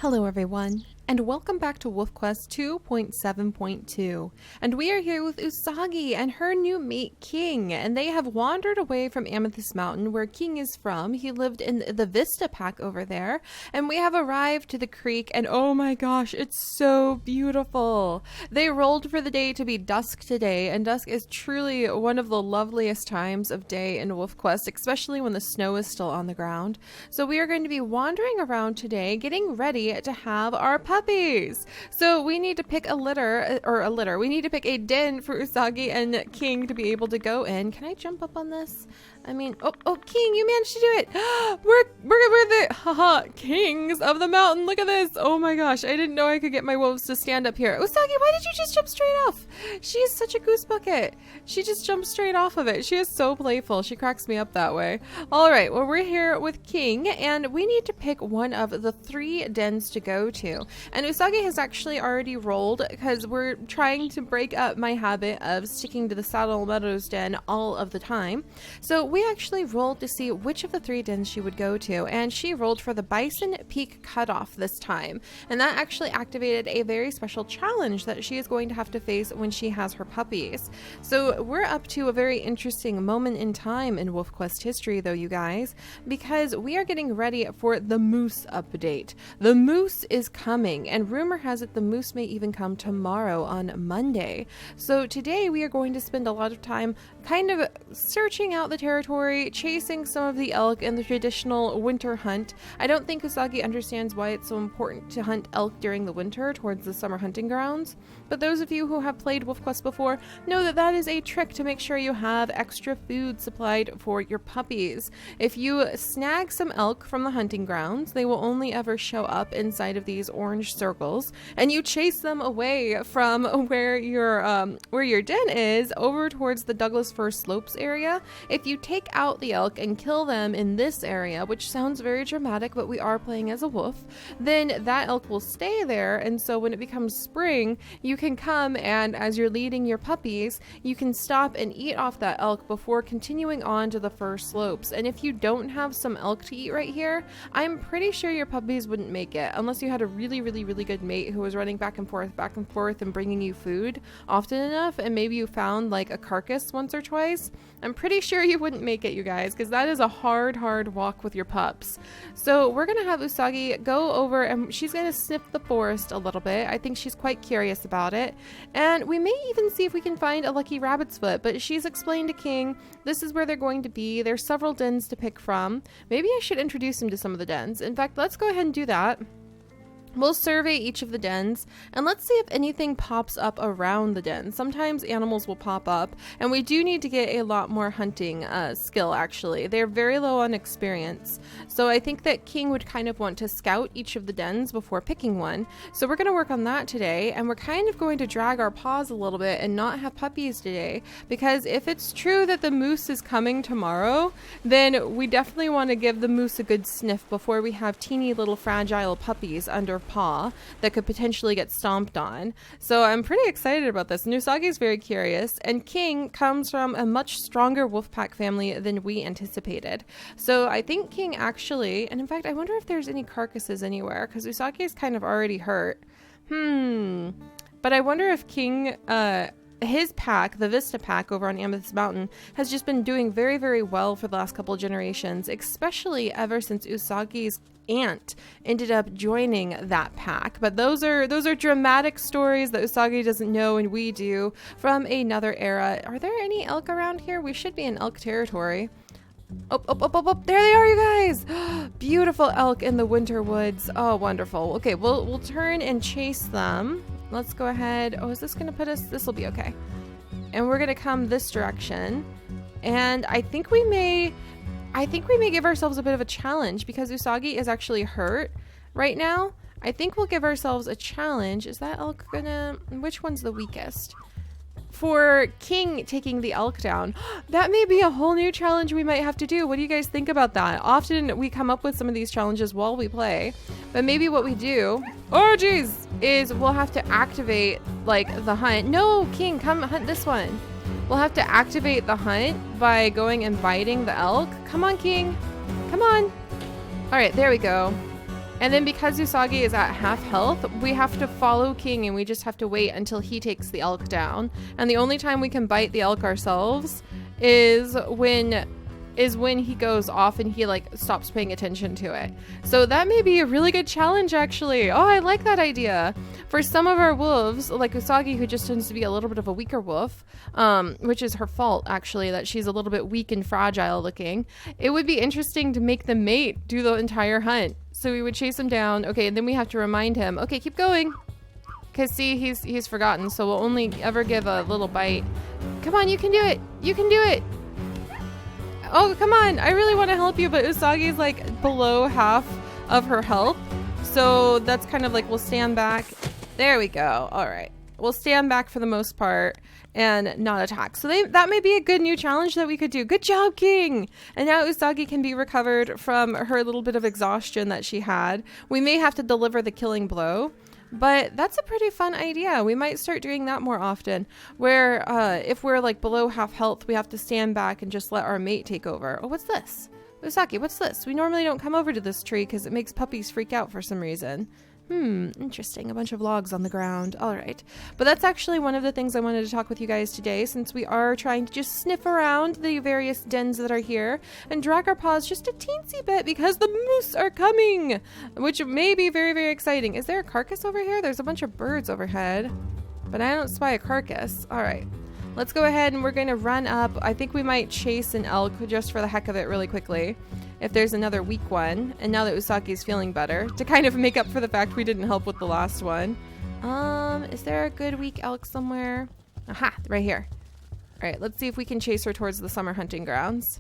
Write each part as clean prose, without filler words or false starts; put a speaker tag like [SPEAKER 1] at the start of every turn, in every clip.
[SPEAKER 1] Hello everyone, and welcome back to WolfQuest 2.7.2. And we are here with Usagi and her new mate King, and they have wandered away from Amethyst Mountain, where King is from. He lived in the Vista Pack over there, and we have arrived to the creek, and oh my gosh, it's so beautiful. They rolled for the day to be dusk today, and dusk is truly one of the loveliest times of day in WolfQuest, especially when the snow is still on the ground. So we are going to be wandering around today, getting ready to have our puppies. So we need to pick we need to pick a den for Usagi and King to be able to go in. Can I jump up on this? I mean, oh, King, you managed to do it. We're the kings of the mountain. Look at this. Oh my gosh, I didn't know I could get my wolves to stand up here. Usagi, why did you just jump straight off? She is such a goose bucket. She just jumped straight off of it. She is so playful. She cracks me up that way. All right, well, we're here with King, and we need to pick one of the 3 dens to go to. And Usagi has actually already rolled because we're trying to break up my habit of sticking to the Saddle Meadows den all of the time. So we actually rolled to see which of the 3 dens she would go to, and she rolled for the Bison Peak Cutoff this time. And that actually activated a very special challenge that she is going to have to face when she has her puppies. So we're up to a very interesting moment in time in WolfQuest history, though, you guys, because we are getting ready for the moose update. The moose is coming, and rumor has it the moose may even come tomorrow on Monday. So today we are going to spend a lot of time kind of searching out the territory, chasing some of the elk in the traditional winter hunt. I don't think Usagi understands why it's so important to hunt elk during the winter towards the summer hunting grounds, but those of you who have played WolfQuest before know that that is a trick to make sure you have extra food supplied for your puppies. If you snag some elk from the hunting grounds, they will only ever show up inside of these orange circles, and you chase them away from where your den is over towards the Douglas Fir Slopes area. If you take out the elk and kill them in this area, which sounds very dramatic, but we are playing as a wolf, then that elk will stay there, and so when it becomes spring, you can come, and as you're leading your puppies, you can stop and eat off that elk before continuing on to the fir slopes. And if you don't have some elk to eat right here, I'm pretty sure your puppies wouldn't make it unless you had a really good mate who was running back and forth and bringing you food often enough, and maybe you found like a carcass once or twice. I'm pretty sure you wouldn't make it, you guys, because that is a hard walk with your pups. So we're gonna have Usagi go over, and she's gonna sniff the forest a little bit. I think she's quite curious about it, and we may even see if we can find a lucky rabbit's foot. But she's explained to King this is where they're going to be. There's several dens to pick from. Maybe I should introduce him to some of the dens. In fact, let's go ahead and do that. We'll survey each of the dens, and let's see if anything pops up around the den. Sometimes animals will pop up, and we do need to get a lot more hunting skill, actually. They're very low on experience. So I think that King would kind of want to scout each of the dens before picking one. So we're going to work on that today, and we're kind of going to drag our paws a little bit and not have puppies today, because if it's true that the moose is coming tomorrow, then we definitely want to give the moose a good sniff before we have teeny little fragile puppies under paw that could potentially get stomped on. So I'm pretty excited about this. Usagi is very curious, and King comes from a much stronger wolf pack family than we anticipated. So I think King actually, and in fact I wonder if there's any carcasses anywhere, because Usagi is kind of already hurt. But I wonder if King his pack, the Vista pack over on Amethyst Mountain, has just been doing very well for the last couple of generations, especially ever since Usagi's aunt ended up joining that pack. But those are dramatic stories that Usagi doesn't know and we do from another era. Are there any elk around here? We should be in elk territory. Oh, there they are, you guys. Beautiful elk in the winter woods. Oh, wonderful. Okay, we'll turn and chase them. Let's go ahead. Oh, is this gonna put us? This will be okay. And we're gonna come this direction, and I think we may give ourselves a bit of a challenge because Usagi is actually hurt right now. I think we'll give ourselves a challenge. Is that elk gonna... Which one's the weakest? For King taking the elk down. That may be a whole new challenge we might have to do. What do you guys think about that? Often we come up with some of these challenges while we play, but maybe what we do... Oh, geez! Is we'll have to activate, like, the hunt. No, King, come hunt this one. We'll have to activate the hunt by going and biting the elk. Come on, King. Come on. All right, there we go. And then because Usagi is at half health, we have to follow King and we just have to wait until he takes the elk down. And the only time we can bite the elk ourselves is when he goes off and he like stops paying attention to it. So that may be a really good challenge actually. Oh, I like that idea. For some of our wolves, like Usagi, who just tends to be a little bit of a weaker wolf, which is her fault actually, that she's a little bit weak and fragile looking, it would be interesting to make the mate do the entire hunt. So we would chase him down. Okay, and then we have to remind him, okay, keep going. Because see, he's forgotten, so we'll only ever give a little bite. Come on, you can do it. You can do it. Oh, come on. I really want to help you, but Usagi's like below half of her health. So that's kind of like, we'll stand back. There we go. All right. We'll stand back for the most part and not attack. So that may be a good new challenge that we could do. Good job, King. And now Usagi can be recovered from her little bit of exhaustion that she had. We may have to deliver the killing blow. But that's a pretty fun idea. We might start doing that more often, where if we're like below half health, we have to stand back and just let our mate take over. Oh, what's this? Usagi, what's this? We normally don't come over to this tree because it makes puppies freak out for some reason. Interesting. A bunch of logs on the ground. All right. But that's actually one of the things I wanted to talk with you guys today, since we are trying to just sniff around the various dens that are here and drag our paws just a teensy bit because the moose are coming, which may be very, very exciting. Is there a carcass over here? There's a bunch of birds overhead, but I don't spy a carcass. All right. Let's go ahead and we're going to run up. I think we might chase an elk just for the heck of it really quickly, if there's another weak one. And now that Usagi's feeling better, to kind of make up for the fact we didn't help with the last one. Is there a good weak elk somewhere? Aha, right here. All right, let's see if we can chase her towards the summer hunting grounds.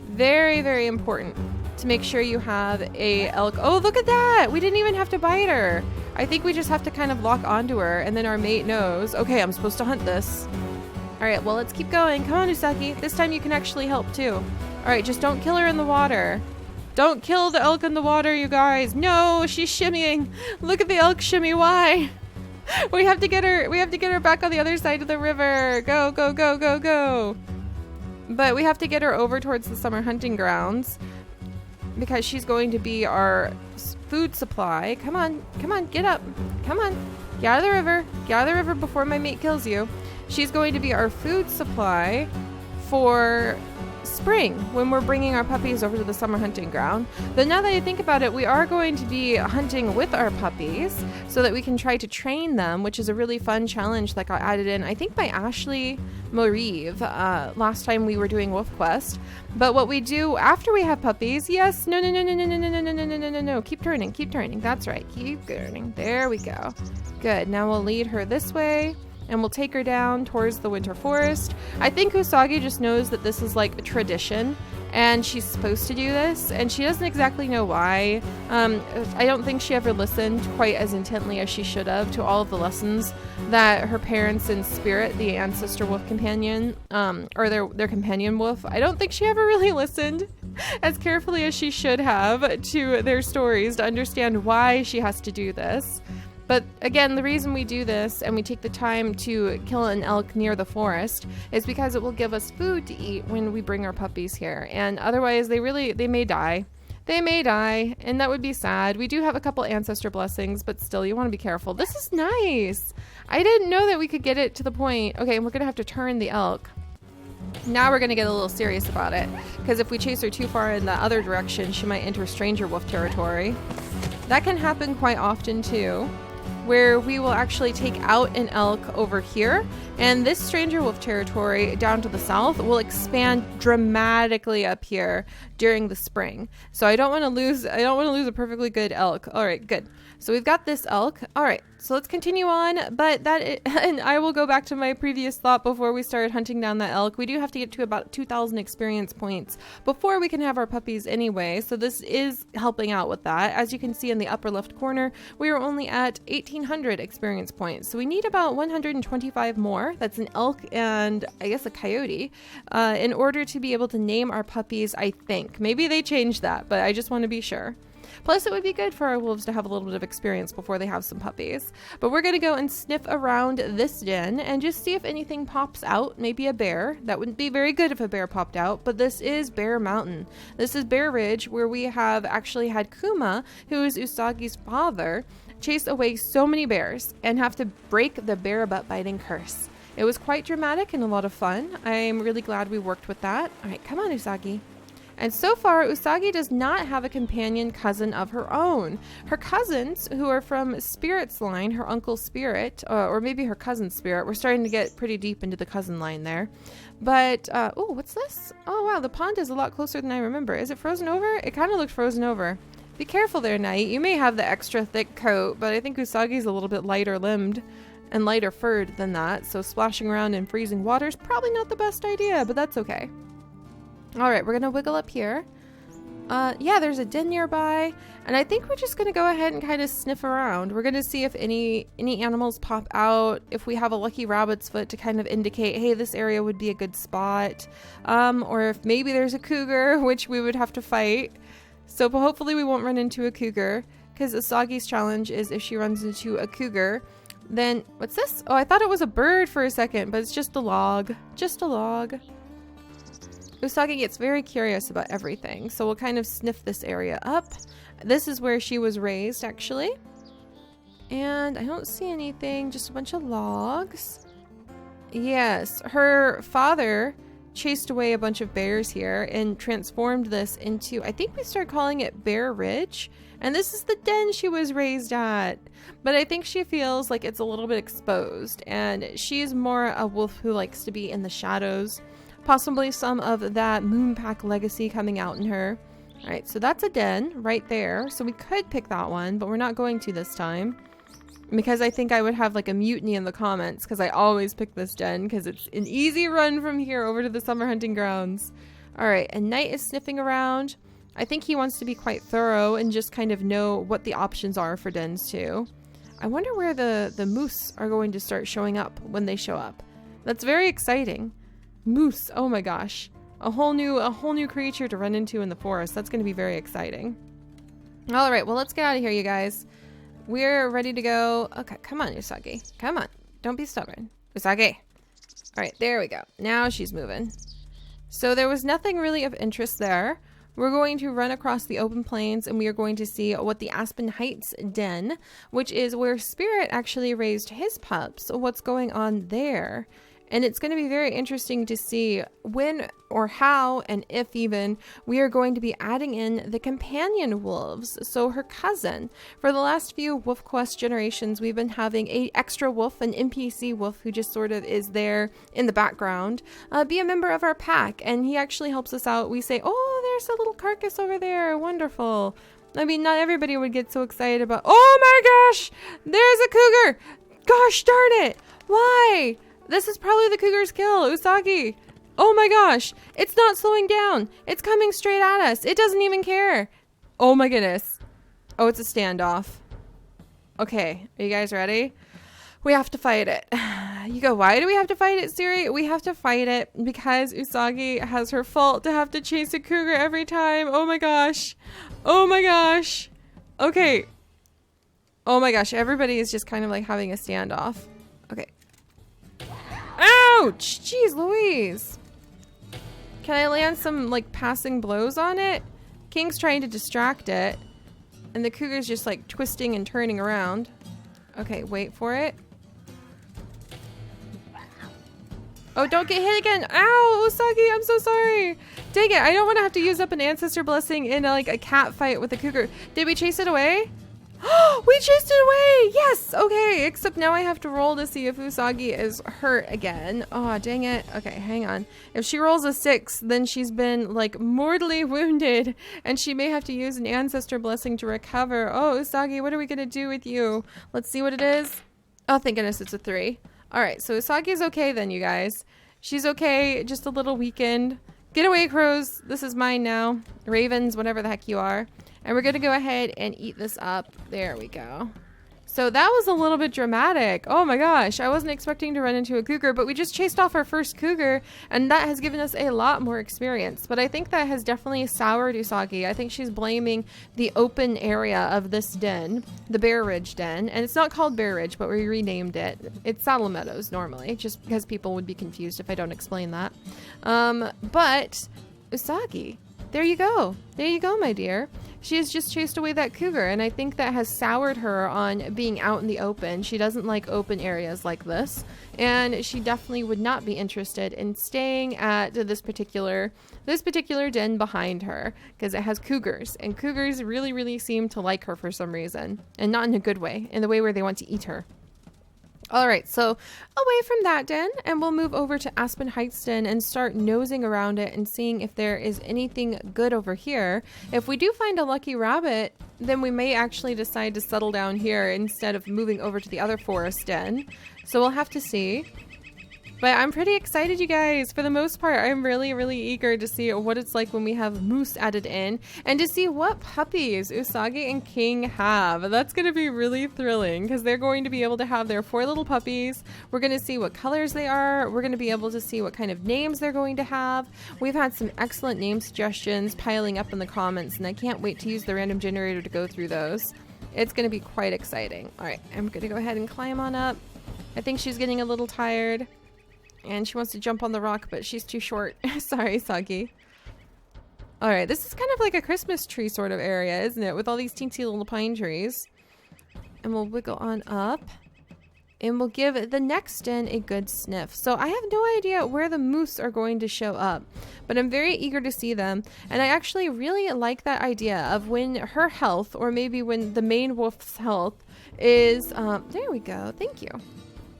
[SPEAKER 1] Very, very important to make sure you have a elk. Oh, look at that. We didn't even have to bite her. I think we just have to kind of lock onto her and then our mate knows, okay, I'm supposed to hunt this. All right, well, let's keep going. Come on, Usagi. This time you can actually help too. All right, just don't kill her in the water. Don't kill the elk in the water, you guys. No, she's shimmying. Look at the elk shimmy. Why? We have to get her. We have to get her back on the other side of the river. Go, go, go, go, go. But we have to get her over towards the summer hunting grounds because she's going to be our food supply. Come on, get up. Come on, get out of the river. Get out of the river before my mate kills you. She's going to be our food supply for spring when we're bringing our puppies over to the summer hunting ground. But now that I think about it, we are going to be hunting with our puppies so that we can try to train them, which is a really fun challenge that got added in, I think, by Ashley Morive last time we were doing Wolf Quest. But what we do after we have puppies, yes, no, keep turning. That's right, keep turning. There we go. Good. Now we'll lead her this way. And we'll take her down towards the winter forest. I think Usagi just knows that this is like a tradition and she's supposed to do this, and she doesn't exactly know why. I don't think she ever listened quite as intently as she should have to all of the lessons that her parents in Spirit, the ancestor wolf companion, or their companion wolf, I don't think she ever really listened as carefully as she should have to their stories to understand why she has to do this. But again, the reason we do this and we take the time to kill an elk near the forest is because it will give us food to eat when we bring our puppies here. And otherwise, they may die. They may die, and that would be sad. We do have a couple ancestor blessings, but still, you want to be careful. This is nice. I didn't know that we could get it to the point. Okay, and we're going to have to turn the elk. Now we're going to get a little serious about it, because if we chase her too far in the other direction, she might enter stranger wolf territory. That can happen quite often, too, where we will actually take out an elk over here, and this stranger wolf territory down to the south will expand dramatically up here during the spring. So I don't want to lose a perfectly good elk. All right, good. So we've got this elk. All right, so let's continue on. And I will go back to my previous thought before we started hunting down that elk. We do have to get to about 2,000 experience points before we can have our puppies anyway. So this is helping out with that. As you can see in the upper left corner, we are only at 1,800 experience points. So we need about 125 more. That's an elk and I guess a coyote in order to be able to name our puppies, I think. Maybe they changed that, but I just want to be sure. Plus, it would be good for our wolves to have a little bit of experience before they have some puppies. But we're going to go and sniff around this den and just see if anything pops out. Maybe a bear. That wouldn't be very good if a bear popped out, but this is Bear Mountain. This is Bear Ridge, where we have actually had Kuma, who is Usagi's father, chase away so many bears and have to break the bear butt biting curse. It was quite dramatic and a lot of fun. I'm really glad we worked with that. All right, come on, Usagi. And so far, Usagi does not have a companion cousin of her own. Her cousins, who are from Spirit's line, her uncle Spirit, or maybe her cousin Spirit, we're starting to get pretty deep into the cousin line there. But, oh, what's this? Oh, wow, the pond is a lot closer than I remember. Is it frozen over? It kind of looked frozen over. Be careful there, Knight. You may have the extra thick coat, but I think Usagi's a little bit lighter limbed and lighter furred than that, so splashing around in freezing water is probably not the best idea, but that's okay. All right, we're gonna wiggle up here. Yeah, there's a den nearby, and I think we're just gonna go ahead and kind of sniff around. We're gonna see if any animals pop out, if we have a lucky rabbit's foot to kind of indicate, hey, this area would be a good spot, or if maybe there's a cougar, which we would have to fight. So but hopefully we won't run into a cougar, because Usagi's challenge is if she runs into a cougar, then what's this? Oh, I thought it was a bird for a second, but it's just a log. Just a log. Usagi gets very curious about everything, so we'll kind of sniff this area up. This is where she was raised, actually. And I don't see anything, just a bunch of logs. Yes, her father chased away a bunch of bears here and transformed this into, I think we started calling it Bear Ridge. And this is the den she was raised at. But I think she feels like it's a little bit exposed, and she's more a wolf who likes to be in the shadows. Possibly some of that Moonpack legacy coming out in her. All right, so that's a den right there. So we could pick that one, but we're not going to this time. Because I think I would have like a mutiny in the comments, because I always pick this den because it's an easy run from here over to the summer hunting grounds. All right, and Knight is sniffing around. I think he wants to be quite thorough and just kind of know what the options are for dens too. I wonder where the moose are going to start showing up when they show up. That's very exciting. Moose, oh my gosh. A whole new creature to run into in the forest. That's going to be very exciting. All right, well, let's get out of here, you guys. We're ready to go. Okay, come on, Usagi. Come on. Don't be stubborn. Usagi. All right, there we go. Now she's moving. So there was nothing really of interest there. We're going to run across the open plains, and we are going to see what the Aspen Heights Den, which is where Spirit actually raised his pups. So what's going on there? And it's going to be very interesting to see when or how, and if even, we are going to be adding in the companion wolves. So her cousin. For the last few Wolf Quest generations, we've been having an extra wolf, an NPC wolf who just sort of is there in the background, be a member of our pack. And he actually helps us out. We say, oh, there's a little carcass over there. Wonderful. I mean, not everybody would get so excited about, oh my gosh, there's a cougar. Gosh darn it. Why? This is probably the cougar's kill, Usagi. Oh my gosh. It's not slowing down. It's coming straight at us. It doesn't even care. Oh my goodness. Oh, it's a standoff. Okay. Are you guys ready? We have to fight it. You go, why do we have to fight it, Seri? We have to fight it because Usagi has her fault to have to chase a cougar every time. Oh my gosh. Oh my gosh. Okay. Oh my gosh. Everybody is just kind of like having a standoff. Okay. Ouch! Jeez Louise. Can I land some like passing blows on it? King's trying to distract it. And the cougar's just like twisting and turning around. Okay, wait for it. Oh, don't get hit again. Ow, Usagi, I'm so sorry. Dang it, I don't want to have to use up an ancestor blessing in like a cat fight with a cougar. Did we chase it away? We chased it away! Yes! Okay, except now I have to roll to see if Usagi is hurt again. Oh, dang it. Okay, hang on. If she rolls a 6, then she's been, like, mortally wounded, and she may have to use an ancestor blessing to recover. Oh, Usagi, what are we gonna do with you? Let's see what it is. Oh, thank goodness it's a 3. Alright, so Usagi's okay then, you guys. She's okay, just a little weakened. Get away, crows. This is mine now. Ravens, whatever the heck you are. And we're going to go ahead and eat this up. There we go. So that was a little bit dramatic. Oh my gosh, I wasn't expecting to run into a cougar, but we just chased off our first cougar, and that has given us a lot more experience. But I think that has definitely soured Usagi. I think she's blaming the open area of this den, the Bear Ridge den, and it's not called Bear Ridge, but we renamed it. It's Saddle Meadows normally, just because people would be confused if I don't explain that. But Usagi, there you go. There you go, my dear. She has just chased away that cougar, and I think that has soured her on being out in the open. She doesn't like open areas like this, and she definitely would not be interested in staying at this particular den behind her, because it has cougars, and cougars really seem to like her for some reason, and not in a good way, in the way where they want to eat her. All right, so away from that den, and we'll move over to Aspen Heights den and start nosing around it and seeing if there is anything good over here. If we do find a lucky rabbit, then we may actually decide to settle down here instead of moving over to the other forest den. So we'll have to see. But I'm pretty excited, you guys. For the most part, I'm really eager to see what it's like when we have moose added in, and to see what puppies Usagi and King have. That's going to be really thrilling, because they're going to be able to have their 4 little puppies. We're going to see what colors they are. We're going to be able to see what kind of names they're going to have. We've had some excellent name suggestions piling up in the comments, and I can't wait to use the random generator to go through those. It's going to be quite exciting. All right, I'm going to go ahead and climb on up. I think she's getting a little tired. And she wants to jump on the rock, but she's too short. Sorry, Sagi. Alright, this is kind of like a Christmas tree sort of area, isn't it? With all these teensy little pine trees. And we'll wiggle on up. And we'll give the next den a good sniff. So I have no idea where the moose are going to show up, but I'm very eager to see them. And I actually really like that idea of when her health, or maybe when the main wolf's health is... there we go. Thank you.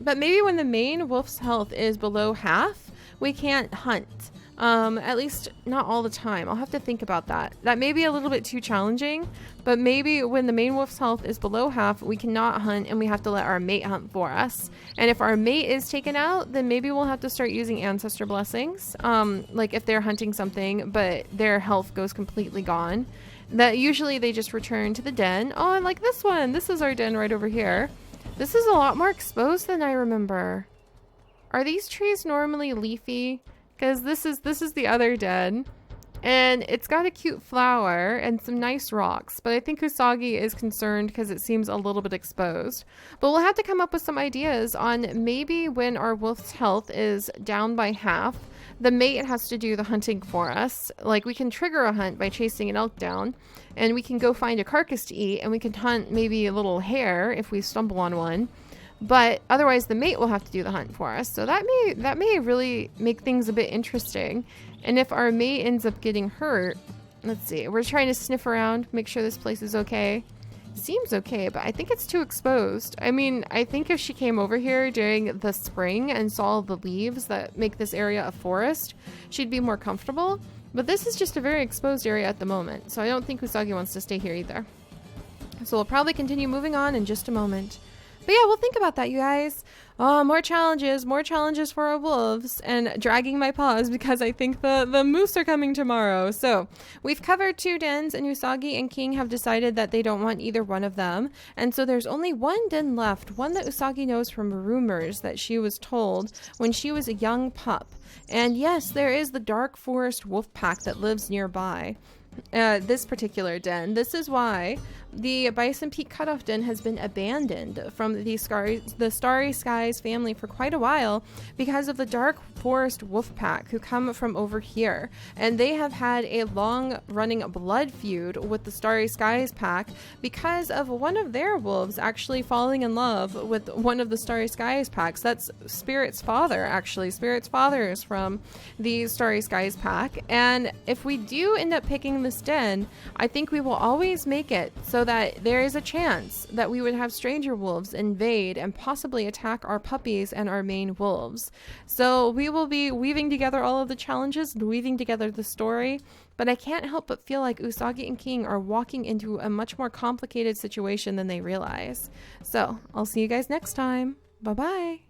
[SPEAKER 1] But maybe when the main wolf's health is below half, we can't hunt. At least not all the time. I'll have to think about that. That may be a little bit too challenging, but maybe when the main wolf's health is below half, we cannot hunt, and we have to let our mate hunt for us. And if our mate is taken out, then maybe we'll have to start using ancestor blessings. Like if they're hunting something, but their health goes completely gone. That usually they just return to the den. Oh, and like this one. This is our den right over here. This is a lot more exposed than I remember. Are these trees normally leafy? Because this is the other den. And it's got a cute flower and some nice rocks. But I think Usagi is concerned because it seems a little bit exposed. But we'll have to come up with some ideas on maybe when our wolf's health is down by half, the mate has to do the hunting for us. Like, we can trigger a hunt by chasing an elk down, and we can go find a carcass to eat, and we can hunt maybe a little hare if we stumble on one. But otherwise, the mate will have to do the hunt for us. So that may really make things a bit interesting. And if our mate ends up getting hurt, let's see. We're trying to sniff around, make sure this place is okay. Seems okay, but I think it's too exposed. I mean, I think if she came over here during the spring and saw the leaves that make this area a forest, she'd be more comfortable. But this is just a very exposed area at the moment, so I don't think Usagi wants to stay here either. So we'll probably continue moving on in just a moment. But yeah, we'll think about that, you guys. Oh, more challenges for our wolves, and dragging my paws because I think the moose are coming tomorrow. So we've covered 2 dens, and Usagi and King have decided that they don't want either one of them. And so there's only one den left, one that Usagi knows from rumors that she was told when she was a young pup. And yes, there is the dark forest wolf pack that lives nearby. This particular den. This is why the Bison Peak Cutoff Den has been abandoned from the Starry Skies family for quite a while because of the dark forest wolf pack who come from over here. And they have had a long-running blood feud with the Starry Skies pack because of one of their wolves actually falling in love with one of the Starry Skies packs. That's Spirit's father, actually. Spirit's father is from the Starry Skies pack. And if we do end up picking this den, I think we will always make it so that there is a chance that we would have stranger wolves invade and possibly attack our puppies and our main wolves. So we will be weaving together all of the challenges and weaving together the story, but I can't help but feel like Usagi and King are walking into a much more complicated situation than they realize. So I'll see you guys next time. Bye-bye.